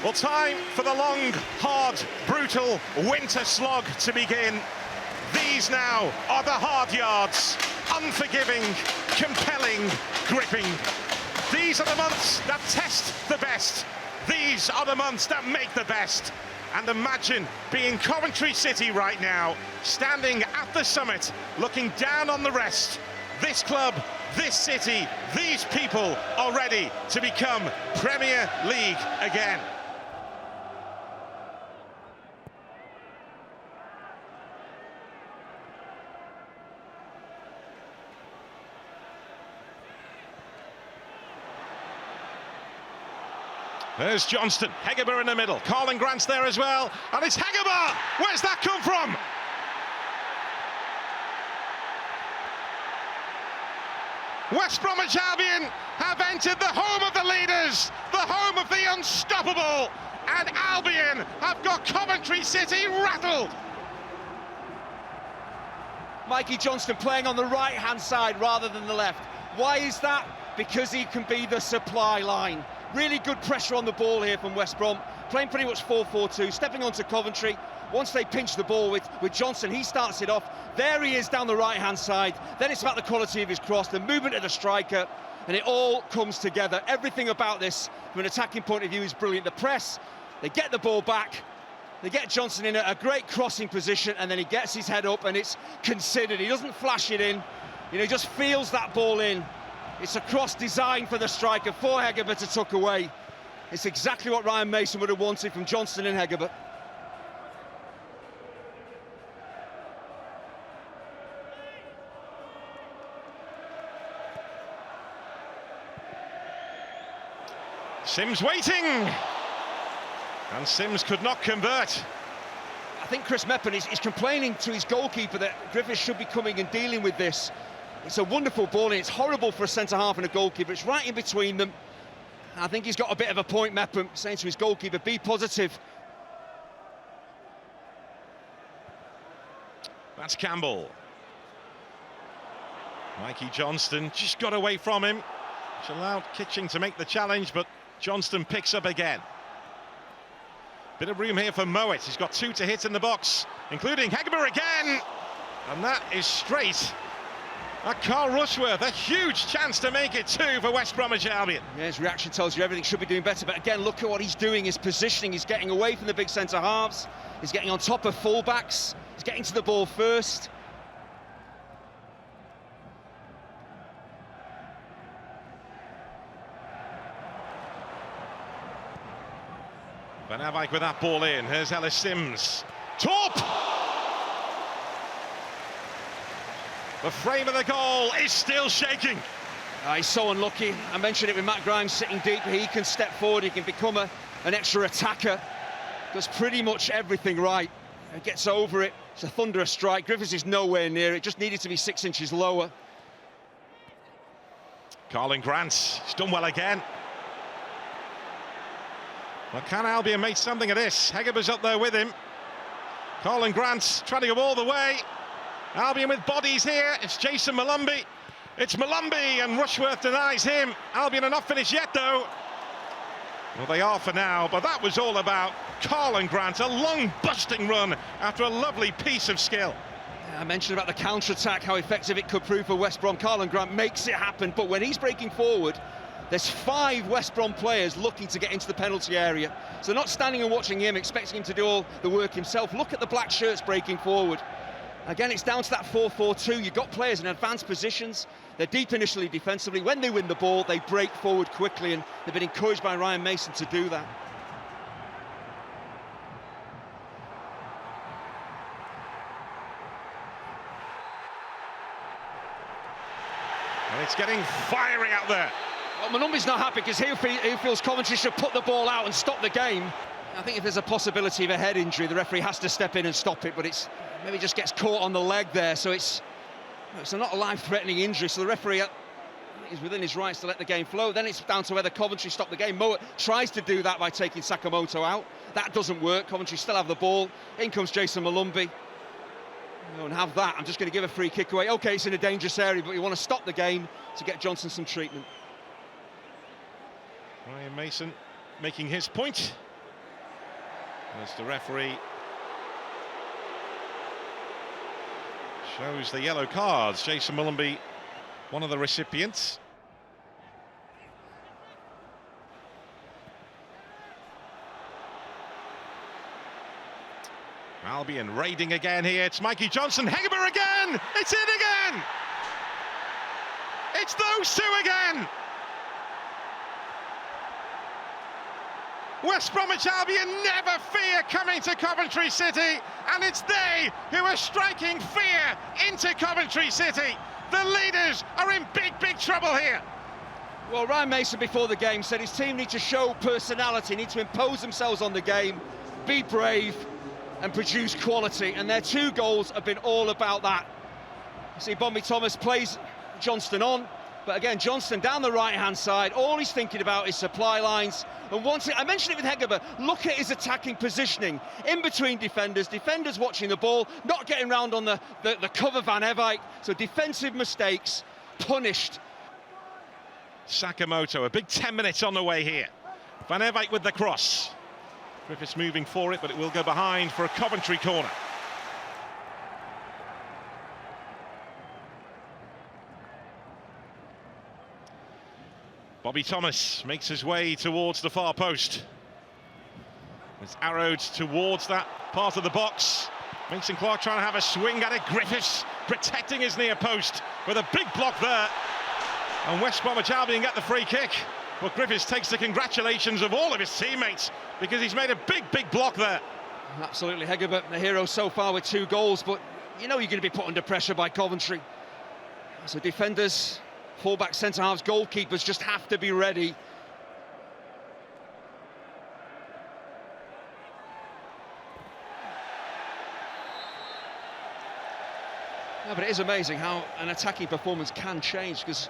Well, time for the long, hard, brutal winter slog to begin. These now are the hard yards. Unforgiving, compelling, gripping. These are the months that test the best. These are the months that make the best. And imagine being Coventry City right now, standing at the summit, looking down on the rest. This club, this city, these people are ready to become Premier League again. There's Johnston, Hegerber in the middle, Carlin Grant's there as well, and it's Hegerber! Where's that come from? West Bromwich Albion have entered the home of the leaders, the home of the unstoppable, and Albion have got Coventry City rattled. Mikey Johnston playing on the right-hand side rather than the left. Why is that? Because he can be the supply line. Really good pressure on the ball here from West Brom, playing pretty much 4-4-2, stepping onto Coventry. Once they pinch the ball with Johnston, he starts it off. There he is down the right-hand side. Then it's about the quality of his cross, the movement of the striker, and it all comes together. Everything about this, from an attacking point of view, is brilliant. The press, they get the ball back, they get Johnston in a great crossing position, and then he gets his head up, and it's considered. He doesn't flash it in, he just feels that ball in. It's a cross designed for the striker, for Hegerber to tuck away. It's exactly what Ryan Mason would have wanted from Johnston and Hegerber. Sims waiting, and Sims could not convert. I think Chris Meppen is complaining to his goalkeeper that Griffiths should be coming and dealing with this. It's a wonderful ball, and it's horrible for a centre-half and a goalkeeper. It's right in between them. I think he's got a bit of a point, Meppen, saying to his goalkeeper, be positive. That's Campbell. Mikey Johnston just got away from him. Which allowed Kitching to make the challenge, but Johnston picks up again. Bit of room here for Mowat. He's got two to hit in the box, including Hegerber again. And that is straight at Carl Rushworth. A huge chance to make it two for West Bromwich Albion. Yeah, his reaction tells you everything should be doing better. But again, look at what he's doing, his positioning. He's getting away from the big centre-halves. He's getting on top of full-backs. He's getting to the ball first. Van Avijk with that ball in. Here's Ellis Sims. Top! The frame of the goal is still shaking. He's so unlucky. I mentioned it with Matt Grimes sitting deep. He can step forward, he can become an extra attacker. Does pretty much everything right. He gets over it. It's a thunderous strike. Griffiths is nowhere near it. Just needed to be 6 inches lower. Carlin Grant, he's done well again. Well, can Albion make something of this? Hegerber's up there with him. Carlin Grant trying to go all the way. Albion with bodies here. It's Jason Malumbi. It's Malumbi, and Rushworth denies him. Albion are not finished yet, though. Well, they are for now, but that was all about Carlin Grant. A long, busting run after a lovely piece of skill. I mentioned about the counter-attack, how effective it could prove for West Brom. Carlin Grant makes it happen, but when he's breaking forward, there's 5 West Brom players looking to get into the penalty area. So they're not standing and watching him, expecting him to do all the work himself. Look at the black shirts breaking forward. Again, it's down to that 4-4-2. You've got players in advanced positions. They're deep initially defensively. When they win the ball, they break forward quickly, and they've been encouraged by Ryan Mason to do that. And it's getting fiery out there. Well, Malumbi's not happy because he feels Coventry should put the ball out and stop the game. I think if there's a possibility of a head injury, the referee has to step in and stop it, but it's maybe just gets caught on the leg there, so it's not a life-threatening injury, so the referee is within his rights to let the game flow. Then it's down to whether Coventry stop the game. Mowat tries to do that by taking Sakamoto out. That doesn't work. Coventry still have the ball. In comes Jason Malumbi. And have that. I'm just going to give a free kick away. OK, it's in a dangerous area, but you want to stop the game to get Johnson some treatment. Ryan Mason making his point. As the referee shows the yellow cards. Jason Mullenby, one of the recipients. Albion raiding again here. It's Mikey Johnson. Hegerber again! It's in again! It's those two again! West Bromwich Albion never fear coming to Coventry City, and it's they who are striking fear into Coventry City. The leaders are in big trouble here. Well, Ryan Mason before the game said his team need to show personality, need to impose themselves on the game, be brave and produce quality, and their 2 goals have been all about that. You see Bombi Thomas plays Johnston on, but again, Johnston down the right-hand side, all he's thinking about is supply lines. And once I mentioned it with Hegerber, look at his attacking positioning in between defenders watching the ball, not getting round on the cover Van Evijk, so defensive mistakes punished. Sakamoto, a big 10 minutes on the way here. Van Evijk with the cross. Griffiths moving for it, but it will go behind for a Coventry corner. Bobby Thomas makes his way towards the far post. It's arrowed towards that part of the box. Mason Clark trying to have a swing at it. Griffiths protecting his near post with a big block there. And West Bromwich Albion get the free kick. But Griffiths takes the congratulations of all of his teammates because he's made a big block there. Absolutely, Hegerber, the hero so far with 2 goals, but you know you're going to be put under pressure by Coventry. So defenders, full-back, centre-halves, goalkeepers just have to be ready. Yeah, but it is amazing how an attacking performance can change, because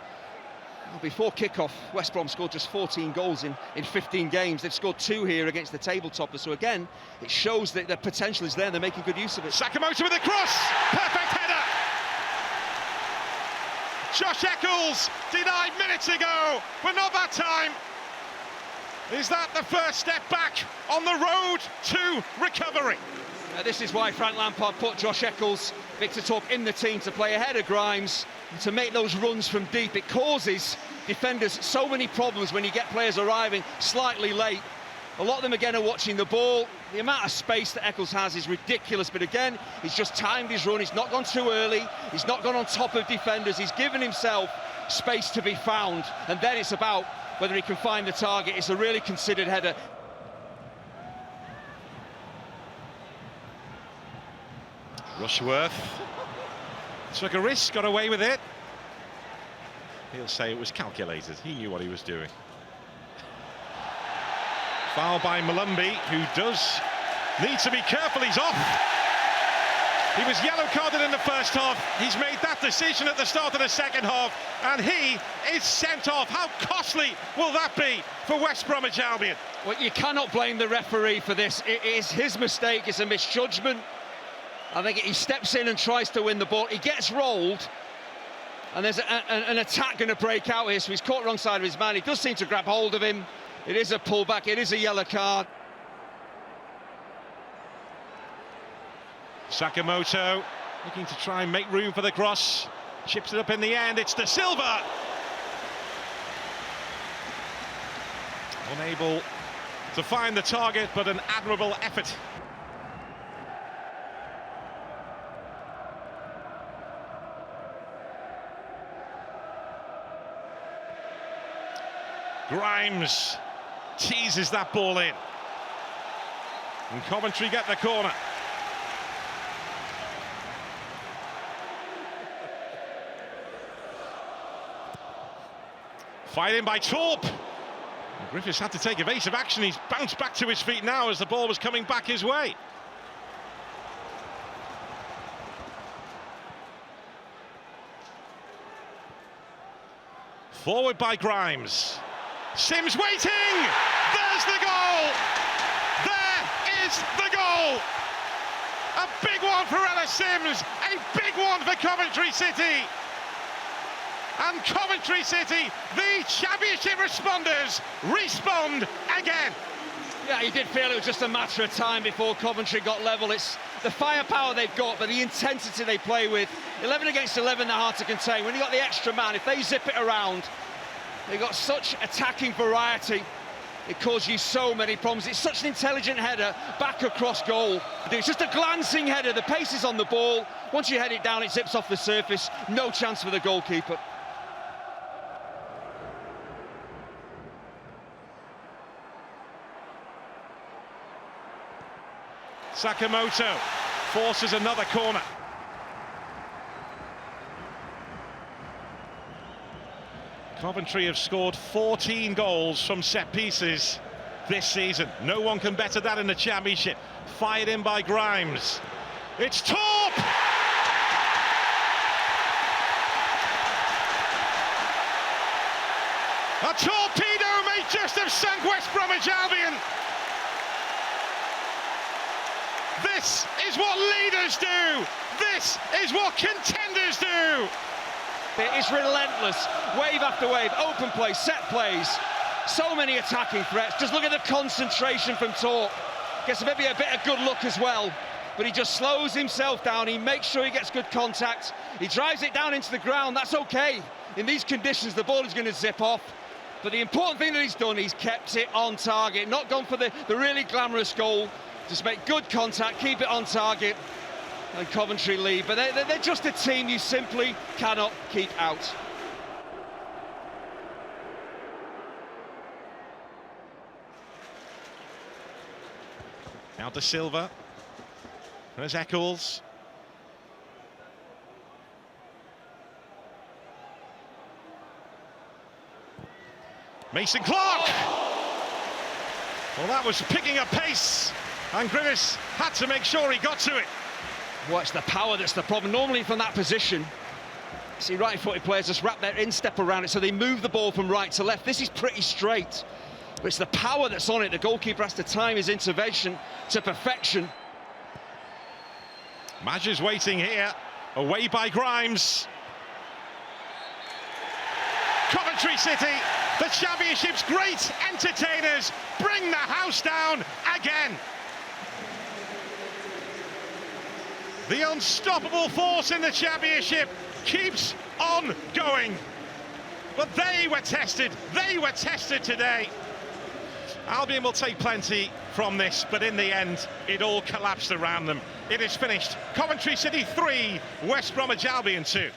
before kick-off, West Brom scored just 14 goals in 15 games. They've scored 2 here against the table toppers. So again, it shows that their potential is there and they're making good use of it. Sakamoto with a cross! Perfect header! Josh Eccles denied minutes ago, but not that time. Is that the first step back on the road to recovery? This is why Frank Lampard put Josh Eccles, Victor Torp in the team to play ahead of Grimes, to make those runs from deep. It causes defenders so many problems when you get players arriving slightly late. A lot of them again are watching the ball. The amount of space that Eccles has is ridiculous, but again, he's just timed his run. He's not gone too early. He's not gone on top of defenders. He's given himself space to be found, and then it's about whether he can find the target. It's a really considered header. Rushworth took a risk, got away with it. He'll say it was calculated. He knew what he was doing. Foul by Mullenby, who does need to be careful. He's off. He was yellow carded in the first half. He's made that decision at the start of the second half, and he is sent off. How costly will that be for West Bromwich Albion? Well, you cannot blame the referee for this. It is his mistake. It's a misjudgment. I think he steps in and tries to win the ball. He gets rolled, and there's an attack going to break out here, so he's caught wrong side of his man. He does seem to grab hold of him. It is a pullback. It is a yellow card. Sakamoto looking to try and make room for the cross. Chips it up in the end. It's De Silva. Unable to find the target, but an admirable effort. Grimes teases that ball in, and Coventry get the corner. Fighting by Torp. Griffiths had to take evasive action. He's bounced back to his feet now as the ball was coming back his way. Forward by Grimes. Sims waiting! There's the goal! There is the goal! A big one for Ellis Sims, a big one for Coventry City. And Coventry City, the championship responders, respond again. Yeah, you did feel it was just a matter of time before Coventry got level. It's the firepower they've got, but the intensity they play with. 11 against 11, they're hard to contain. When you've got the extra man, if they zip it around, they've got such attacking variety. It causes you so many problems. It's such an intelligent header back across goal. It's just a glancing header. The pace is on the ball. Once you head it down, it zips off the surface. No chance for the goalkeeper. Sakamoto forces another corner. Coventry have scored 14 goals from set pieces this season. No one can better that in the Championship. Fired in by Grimes. It's Torp! A torpedo may just have sunk West Bromwich Albion. This is what leaders do. This is what contenders do. It is relentless, wave after wave, open plays, set plays, so many attacking threats. Just look at the concentration from Torp. Gets maybe a bit of good luck as well, but he just slows himself down. He makes sure he gets good contact. He drives it down into the ground. That's okay. In these conditions, the ball is going to zip off. But the important thing that he's done, he's kept it on target, not gone for the really glamorous goal. Just make good contact, keep it on target, and Coventry lead. But they're just a team you simply cannot keep out. Now De Silva. There's Eccles. Mason Clark! Well, that was picking up pace, and Grivis had to make sure he got to it. Well, it's the power that's the problem. Normally from that position, see right-footed players just wrap their instep around it, so they move the ball from right to left. This is pretty straight, but it's the power that's on it. The goalkeeper has to time his intervention to perfection. Madge is waiting here, away by Grimes. Coventry City, the Championship's great entertainers, bring the house down again. The unstoppable force in the Championship keeps on going. But they were tested today. Albion will take plenty from this, but in the end, it all collapsed around them. It is finished. Coventry City 3, West Bromwich Albion 2.